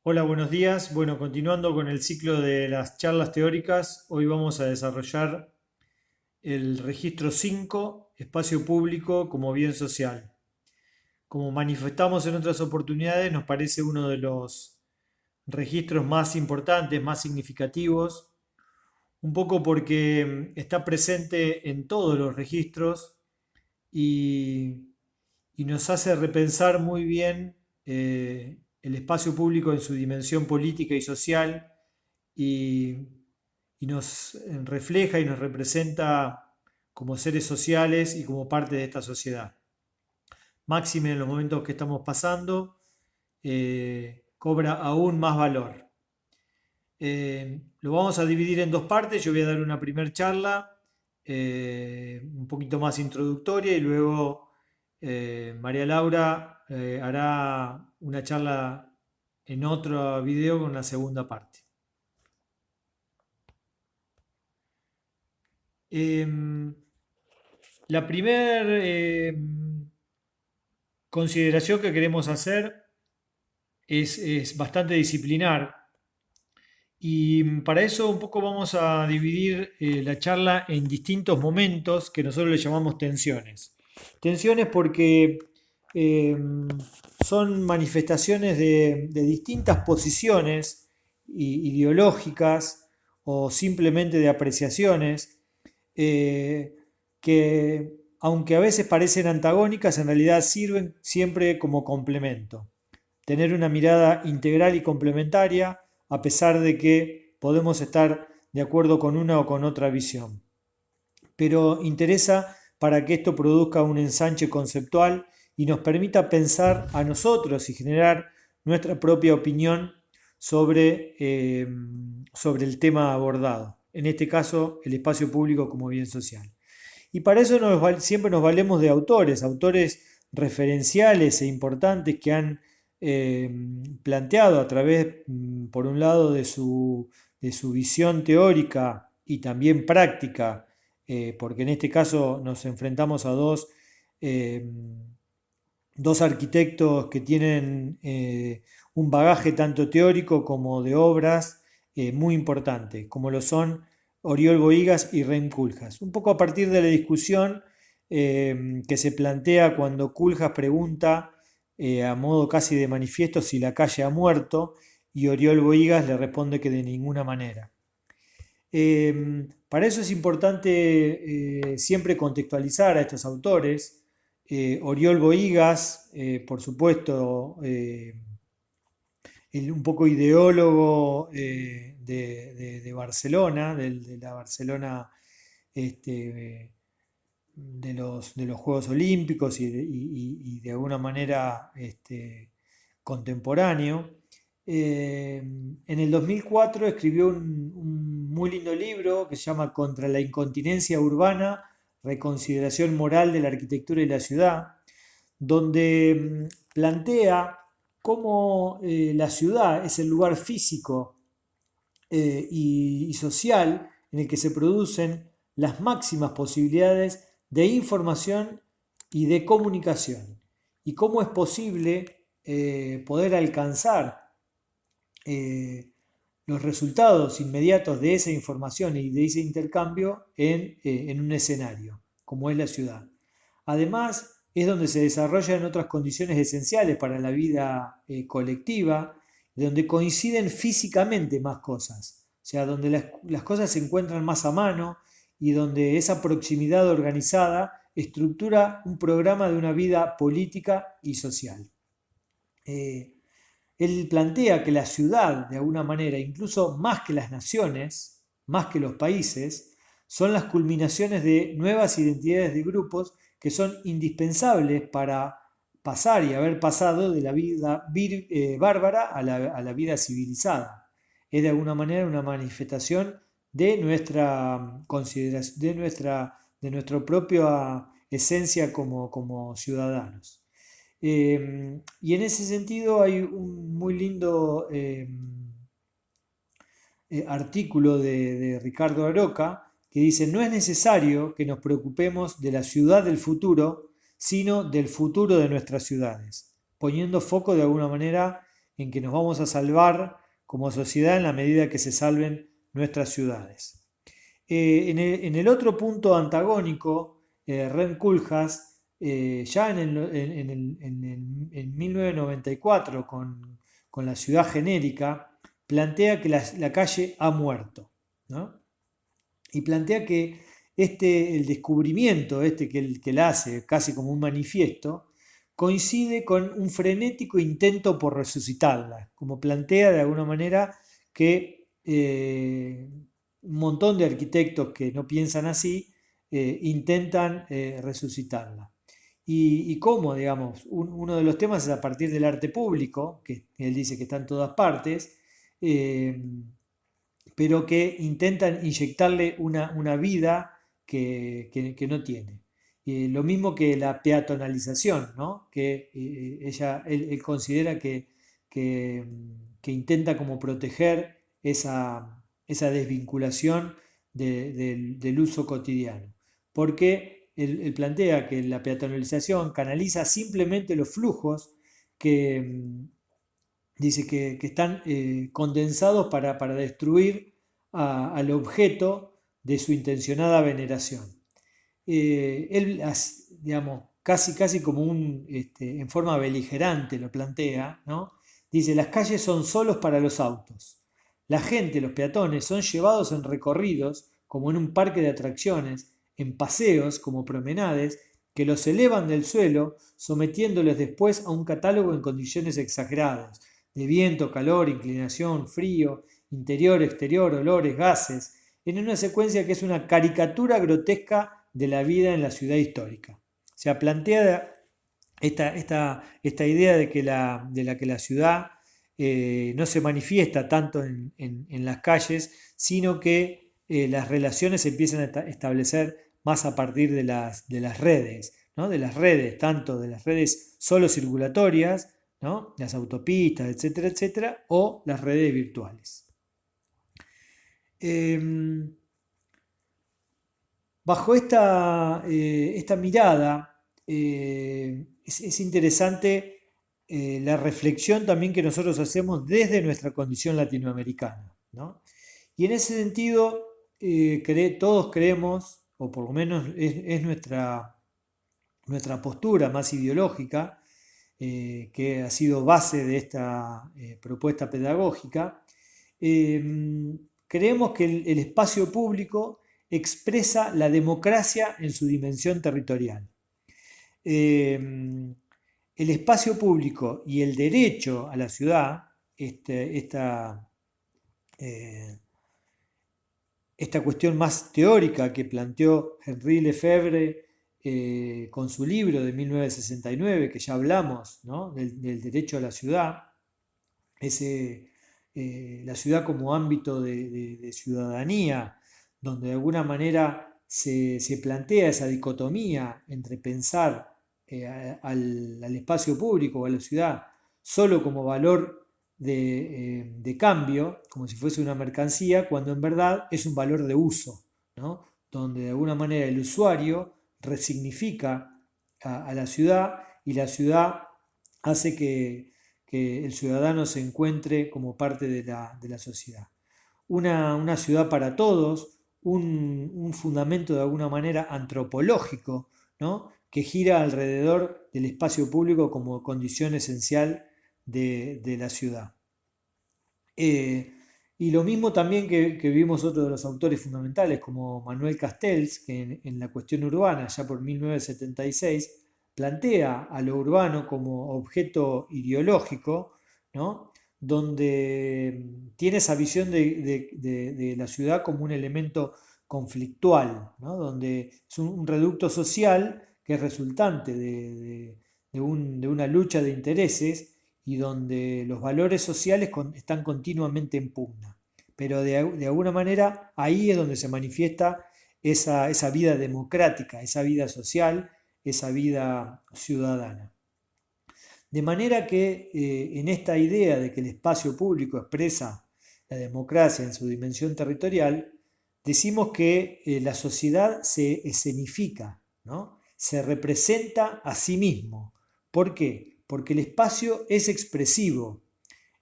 Hola, buenos días. Bueno, continuando con el ciclo de las charlas teóricas, hoy vamos a desarrollar el registro 5, espacio público como bien social. Como manifestamos en otras oportunidades, nos parece uno de los registros más importantes, más significativos, un poco porque está presente en todos los registros y, y nos hace repensar muy bien el espacio público en su dimensión política y social y, y nos refleja y nos representa como seres sociales y como parte de esta sociedad. Máxime en los momentos que estamos pasando, cobra aún más valor. Lo vamos a dividir en dos partes. Yo voy a dar una primer charla un poquito más introductoria y luego María Laura hará una charla en otro video con una segunda parte. Em, la primera consideración que queremos hacer es bastante disciplinar y para eso un poco vamos a dividir la charla en distintos momentos que nosotros le llamamos tensiones. Tensiones porque eh, son manifestaciones de distintas posiciones ideológicas o simplemente de apreciaciones eh, que, aunque a veces parecen antagónicas, en realidad sirven siempre como complemento. Tener una mirada integral y complementaria, a pesar de que podemos estar de acuerdo con una o con otra visión. Pero interesa para que esto produzca un ensanche conceptual y nos permita pensar a nosotros y generar nuestra propia opinión sobre el tema abordado. En este caso, el espacio público como bien social. Y para eso siempre nos valemos de autores, autores referenciales e importantes que han eh, planteado a través, por un lado, de su visión teórica y también práctica, porque en este caso nos enfrentamos a eh, dos arquitectos que tienen un bagaje tanto teórico como de obras muy importante, como lo son Oriol Bohigas y Rem Koolhaas. Un poco a partir de la discusión que se plantea cuando Koolhaas pregunta a modo casi de manifiesto si la calle ha muerto y Oriol Bohigas le responde que de ninguna manera. Para eso es importante siempre contextualizar a estos autores. Oriol Bohigas, por supuesto, un poco ideólogo de Barcelona, de la Barcelona este, de los Juegos Olímpicos y de alguna manera contemporáneo. En el 2004 escribió un muy lindo libro que se llama Contra la incontinencia urbana, reconsideración moral de la arquitectura y la ciudad, donde plantea cómo la ciudad es el lugar físico y social en el que se producen las máximas posibilidades de información y de comunicación. Y cómo es posible poder alcanzar los resultados inmediatos de esa información y de ese intercambio en un escenario, como es la ciudad. Además, es donde se desarrollan otras condiciones esenciales para la vida colectiva, donde coinciden físicamente más cosas, o sea, donde las cosas se encuentran más a mano y donde esa proximidad organizada estructura un programa de una vida política y social. Eh, Él plantea que la ciudad, de alguna manera, incluso más que las naciones, más que los países, son las culminaciones de nuevas identidades de grupos que son indispensables para pasar y haber pasado de la vida bárbara a la vida civilizada. Es de alguna manera una manifestación de nuestra consideración, de nuestra propia esencia como ciudadanos. Y en ese sentido hay un muy lindo artículo de Ricardo Aroca que dice, no es necesario que nos preocupemos de la ciudad del futuro, sino del futuro de nuestras ciudades, poniendo foco de alguna manera en que nos vamos a salvar como sociedad en la medida que se salven nuestras ciudades. En el otro punto antagónico, Rem Koolhaas, ya en 1994, con la ciudad genérica, plantea que la calle ha muerto, ¿no? Y plantea que el descubrimiento que él hace, casi como un manifiesto, coincide con un frenético intento por resucitarla, como plantea de alguna manera que un montón de arquitectos que no piensan así intentan resucitarla. Y cómo, digamos, uno de los temas es a partir del arte público, que él dice que está en todas partes, eh, pero que intentan inyectarle una vida que no tiene. Lo mismo que la peatonalización, ¿no? Que él considera que intenta como proteger esa desvinculación del uso cotidiano. Porque él plantea que la peatonalización canaliza simplemente los flujos que, dice que están condensados para destruir al objeto de su intencionada veneración. Él, digamos, casi como en forma beligerante lo plantea, ¿no? Dice, las calles son solos para los autos. La gente, los peatones, son llevados en recorridos, como en un parque de atracciones, en paseos, como promenades, que los elevan del suelo, sometiéndoles después a un catálogo en condiciones exageradas, de viento, calor, inclinación, frío, interior, exterior, olores, gases, en una secuencia que es una caricatura grotesca de la vida en la ciudad histórica. O sea, plantea esta idea de que la ciudad no se manifiesta tanto en las calles, sino que las relaciones se empiezan a establecer más a partir de las redes, ¿no? De las redes, tanto de las redes solo circulatorias, ¿no? Las autopistas, etcétera, etcétera, o las redes virtuales. Bajo esta mirada es interesante la reflexión también que nosotros hacemos desde nuestra condición latinoamericana, ¿no? Y en ese sentido todos creemos, o por lo menos es nuestra postura más ideológica, que ha sido base de esta propuesta pedagógica, creemos que el espacio público expresa la democracia en su dimensión territorial. El espacio público y el derecho a la ciudad, esta cuestión más teórica que planteó Henri Lefebvre con su libro de 1969, que ya hablamos, ¿no? del derecho a la ciudad, la ciudad como ámbito de ciudadanía, donde de alguna manera se plantea esa dicotomía entre pensar al espacio público o a la ciudad solo como valor de cambio, como si fuese una mercancía, cuando en verdad es un valor de uso, ¿no? Donde de alguna manera el usuario resignifica a la ciudad y la ciudad hace que el ciudadano se encuentre como parte de la sociedad. Una ciudad para todos, un fundamento de alguna manera antropológico, ¿no? Que gira alrededor del espacio público como condición esencial de la ciudad. Y lo mismo también que vimos otros de los autores fundamentales, como Manuel Castells, que en La cuestión urbana, ya por 1976, plantea a lo urbano como objeto ideológico, ¿no? Donde tiene esa visión de la ciudad como un elemento conflictual, ¿no? Donde es un reducto social que es resultante de una lucha de intereses y donde los valores sociales están continuamente en pugna. Pero de alguna manera ahí es donde se manifiesta esa vida democrática, esa vida social, esa vida ciudadana. De manera que en esta idea de que el espacio público expresa la democracia en su dimensión territorial, decimos que la sociedad se escenifica, ¿no? Se representa a sí mismo. ¿Por qué? Porque el espacio es expresivo,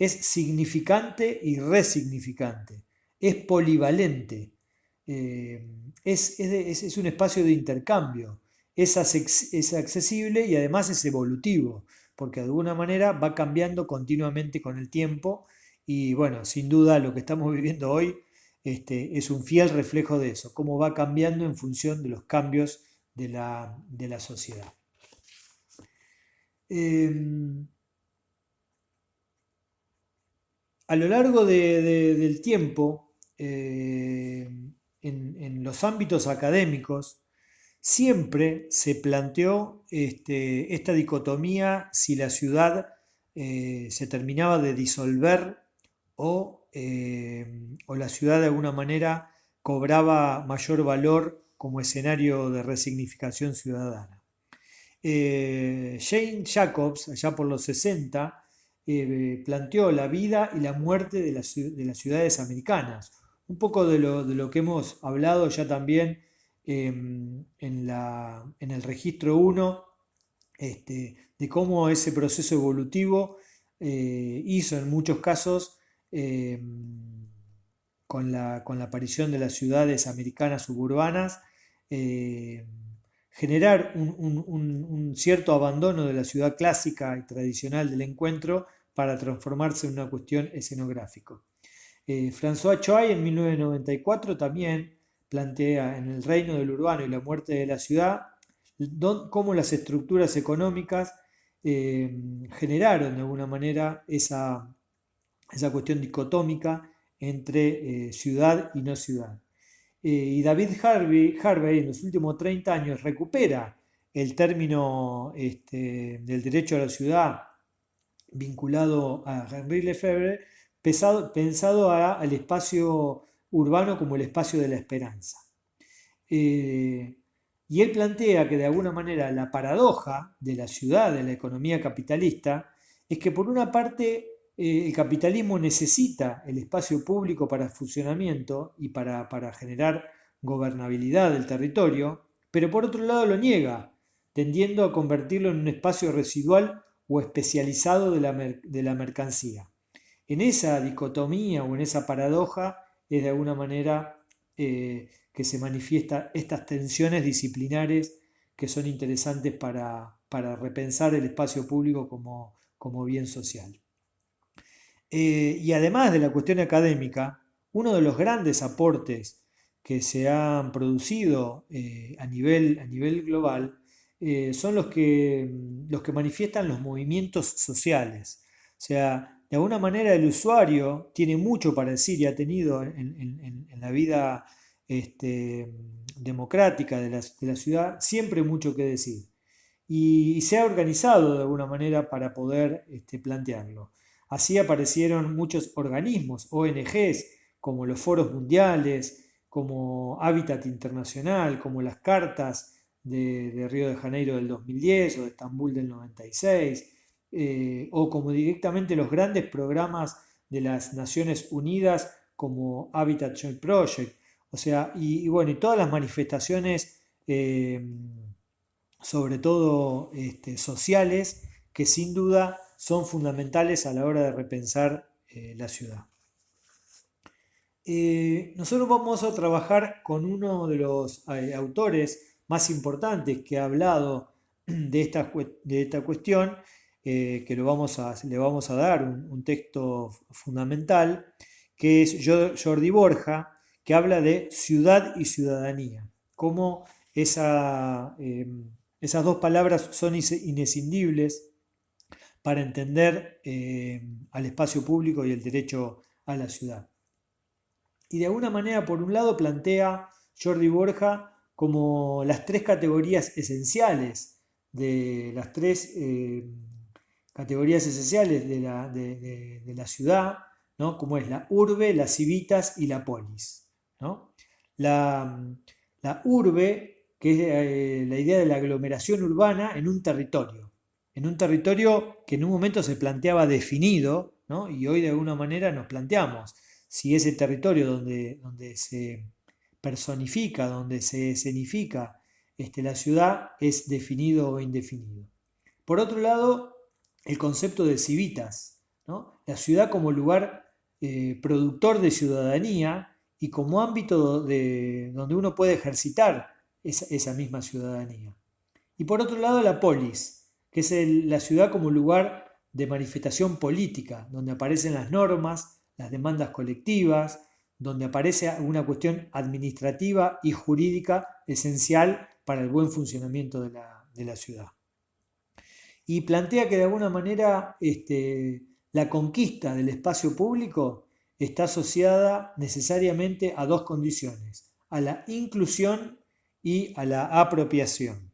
es significante y resignificante, es polivalente, es un espacio de intercambio, es accesible y además es evolutivo, porque de alguna manera va cambiando continuamente con el tiempo y bueno, sin duda lo que estamos viviendo hoy es un fiel reflejo de eso, cómo va cambiando en función de los cambios de la sociedad. Eh, a lo largo del tiempo, en los ámbitos académicos, siempre se planteó esta dicotomía si la ciudad se terminaba de disolver o la ciudad de alguna manera cobraba mayor valor como escenario de resignificación ciudadana. Jane Jacobs, allá por los 60, planteó la vida y la muerte de las ciudades americanas. Un poco de lo que hemos hablado ya también en el registro 1, de cómo ese proceso evolutivo hizo en muchos casos eh, con la aparición de las ciudades americanas suburbanas, eh, generar un cierto abandono de la ciudad clásica y tradicional del encuentro para transformarse en una cuestión escenográfica. François Choy en 1994 también plantea en El reino del urbano y la muerte de la ciudad cómo las estructuras económicas generaron de alguna manera esa cuestión dicotómica entre ciudad y no ciudad. Y David Harvey en los últimos 30 años recupera el término del derecho a la ciudad vinculado a Henri Lefebvre, pensado al espacio urbano como el espacio de la esperanza. Y él plantea que de alguna manera la paradoja de la ciudad, de la economía capitalista, es que por una parte el capitalismo necesita el espacio público para funcionamiento y para generar gobernabilidad del territorio, pero por otro lado lo niega, tendiendo a convertirlo en un espacio residual o especializado de la mercancía. En esa dicotomía o en esa paradoja es de alguna manera que se manifiestan estas tensiones disciplinares que son interesantes para repensar el espacio público como bien social. Y además de la cuestión académica, uno de los grandes aportes que se han producido a nivel global son los que manifiestan los movimientos sociales. O sea, de alguna manera el usuario tiene mucho para decir y ha tenido en la vida democrática de la ciudad siempre mucho que decir. Y se ha organizado de alguna manera para poder plantearlo. Así aparecieron muchos organismos, ONGs, como los foros mundiales, como Hábitat Internacional, como las cartas de Río de Janeiro del 2010 o de Estambul del 96, o como directamente los grandes programas de las Naciones Unidas como Habitat Joint Project. O sea, bueno, y todas las manifestaciones, sobre todo sociales, que sin duda son fundamentales a la hora de repensar la ciudad. Nosotros vamos a trabajar con uno de los autores más importantes que ha hablado de esta cuestión, que le vamos a dar un texto fundamental, que es Jordi Borja, que habla de ciudad y ciudadanía, cómo esas dos palabras son inescindibles para entender al espacio público y el derecho a la ciudad. Y de alguna manera, por un lado, plantea Jordi Borja como las tres categorías esenciales de las tres categorías esenciales de la ciudad, ¿no? Como es la urbe, la civitas y la polis, ¿no? La urbe, que es la idea de la aglomeración urbana en un territorio que en un momento se planteaba definido, ¿no? Y hoy de alguna manera nos planteamos si ese territorio donde se personifica, donde se escenifica la ciudad es definido o indefinido. Por otro lado, el concepto de civitas, ¿no? La ciudad como lugar productor de ciudadanía y como ámbito donde uno puede ejercitar esa misma ciudadanía. Y por otro lado la polis, que es la ciudad como lugar de manifestación política, donde aparecen las normas, las demandas colectivas, donde aparece una cuestión administrativa y jurídica esencial para el buen funcionamiento de la ciudad. Y plantea que de alguna manera la conquista del espacio público está asociada necesariamente a dos condiciones, a la inclusión y a la apropiación.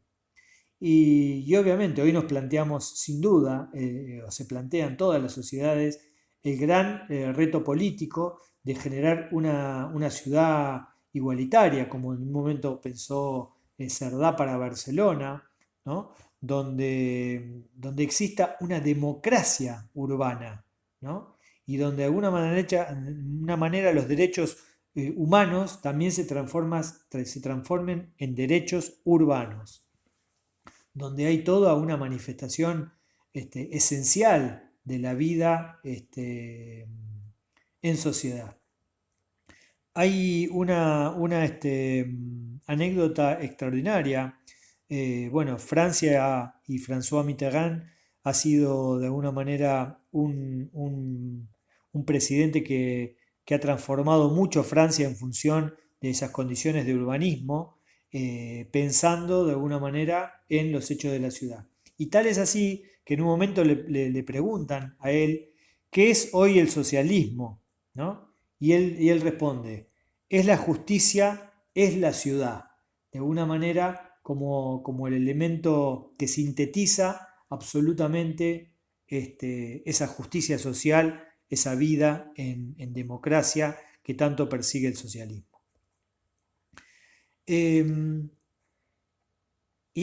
Y obviamente hoy nos planteamos sin duda, o se plantea en todas las sociedades, el gran reto político de generar una ciudad igualitaria, como en un momento pensó Cerdá para Barcelona, ¿no? donde exista una democracia urbana, ¿no? Y donde de alguna manera los derechos humanos también se transformen en derechos urbanos, donde hay toda una manifestación esencial de la vida en sociedad. Hay una anécdota extraordinaria. Bueno, Francia y François Mitterrand ha sido de alguna manera un presidente que ha transformado mucho Francia en función de esas condiciones de urbanismo, pensando de alguna manera en los hechos de la ciudad. Y tal es así que en un momento le preguntan a él qué es hoy el socialismo, ¿no? Y él responde, es la justicia, es la ciudad. De alguna manera como el elemento que sintetiza absolutamente esa justicia social, esa vida en democracia que tanto persigue el socialismo. Y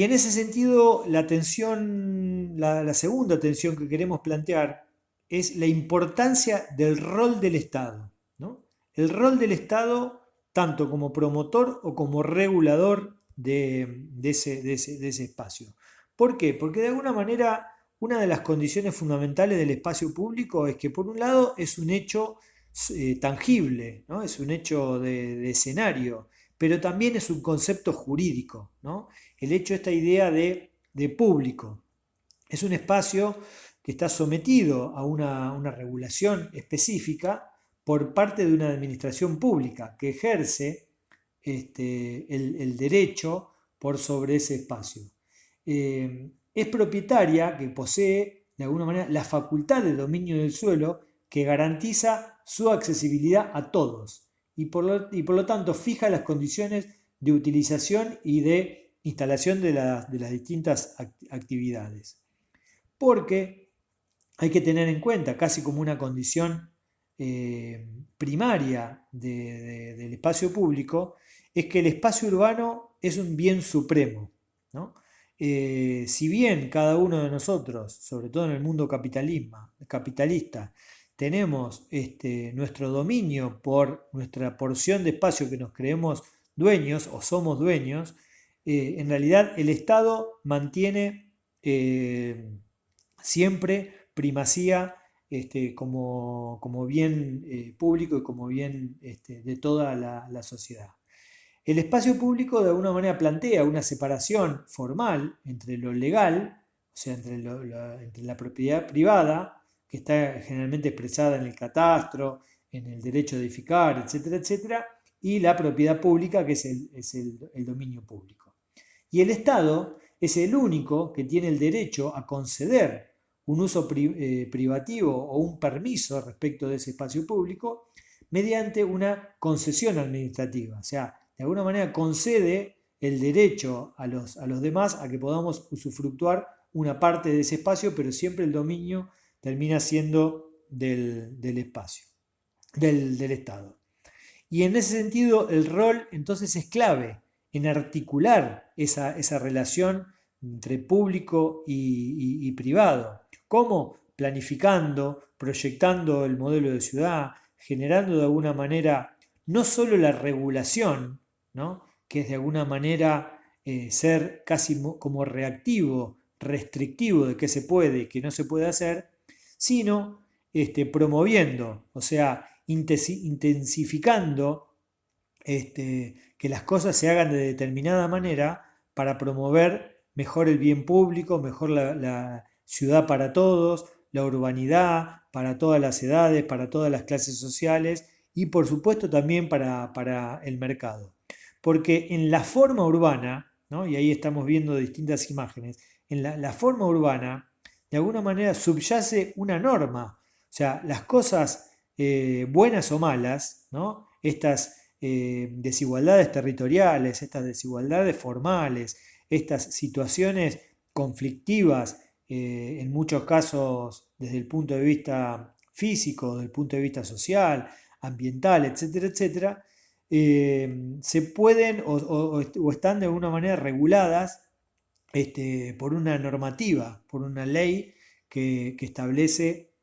en ese sentido, la segunda tensión que queremos plantear es la importancia del rol del Estado, ¿no? El rol del Estado tanto como promotor o como regulador de ese espacio. ¿Por qué? Porque de alguna manera una de las condiciones fundamentales del espacio público es que por un lado es un hecho tangible, ¿no? Es un hecho de escenario, pero también es un concepto jurídico, ¿no? El hecho, esta idea de público. Es un espacio que está sometido a una regulación específica por parte de una administración pública que ejerce el derecho por sobre ese espacio. Es propietaria, que posee de alguna manera la facultad de dominio del suelo que garantiza su accesibilidad a todos y por lo tanto fija las condiciones de utilización y de instalación de las distintas actividades. Porque hay que tener en cuenta, casi como una condición primaria del espacio público, es que el espacio urbano es un bien supremo, ¿no? Si bien cada uno de nosotros, sobre todo en el mundo capitalista, tenemos nuestro dominio por nuestra porción de espacio que nos creemos dueños o somos dueños, en realidad el Estado mantiene siempre primacía como bien público y como bien de toda la sociedad. El espacio público de alguna manera plantea una separación formal entre lo legal, o sea, entre la propiedad privada, que está generalmente expresada en el catastro, en el derecho a edificar, etcétera, etcétera, y la propiedad pública, que es el dominio público. Y el Estado es el único que tiene el derecho a conceder un uso privativo o un permiso respecto de ese espacio público mediante una concesión administrativa, o sea, de alguna manera concede el derecho a los demás a que podamos usufructuar una parte de ese espacio, pero siempre el dominio termina siendo del espacio, del Estado. Y en ese sentido el rol entonces es clave en articular esa relación entre público y privado. ¿Cómo? Planificando, proyectando el modelo de ciudad, generando de alguna manera no solo la regulación, ¿no? Que es de alguna manera ser casi como reactivo, restrictivo de qué se puede y qué no se puede hacer, sino promoviendo, o sea, intensificando que las cosas se hagan de determinada manera para promover mejor el bien público, mejor la ciudad para todos, la urbanidad para todas las edades, para todas las clases sociales y por supuesto también para el mercado. Porque en la forma urbana, ¿no? Y ahí estamos viendo distintas imágenes, en la forma urbana de alguna manera subyace una norma, o sea, las cosas buenas o malas, ¿no? Estas desigualdades territoriales, estas desigualdades formales, estas situaciones conflictivas, en muchos casos desde el punto de vista físico, desde el punto de vista social, ambiental, etcétera, etcétera, se pueden o están de alguna manera reguladas por una normativa, por una ley que establece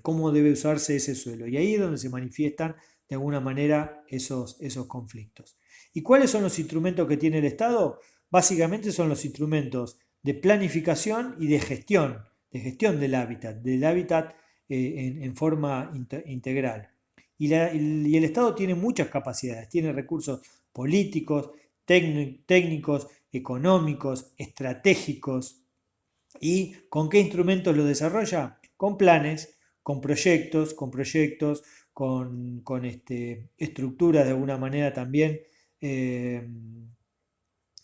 cómo debe usarse ese suelo. Y ahí es donde se manifiestan de alguna manera esos conflictos. ¿Y cuáles son los instrumentos que tiene el Estado? Básicamente son los instrumentos de planificación y de gestión del hábitat en forma integral. Y el Estado tiene muchas capacidades, tiene recursos políticos, técnicos, económicos, estratégicos. ¿Y con qué instrumentos lo desarrolla? Con planes, con estructuras de alguna manera también eh,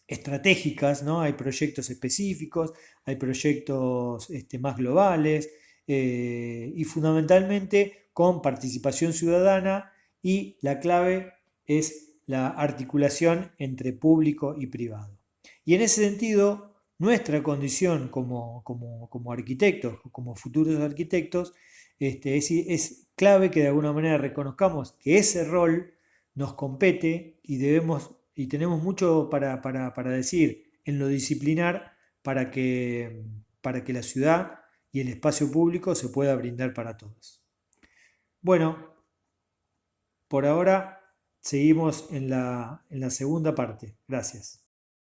estratégicas, ¿no? Hay proyectos específicos, hay proyectos más globales y fundamentalmente con participación ciudadana y la clave es la articulación entre público y privado. Y en ese sentido, nuestra condición como arquitectos, como futuros arquitectos, es clave que de alguna manera reconozcamos que ese rol nos compete y y tenemos mucho para decir en lo disciplinar para que la ciudad y el espacio público se pueda brindar para todos. Bueno, por ahora seguimos en la segunda parte. Gracias.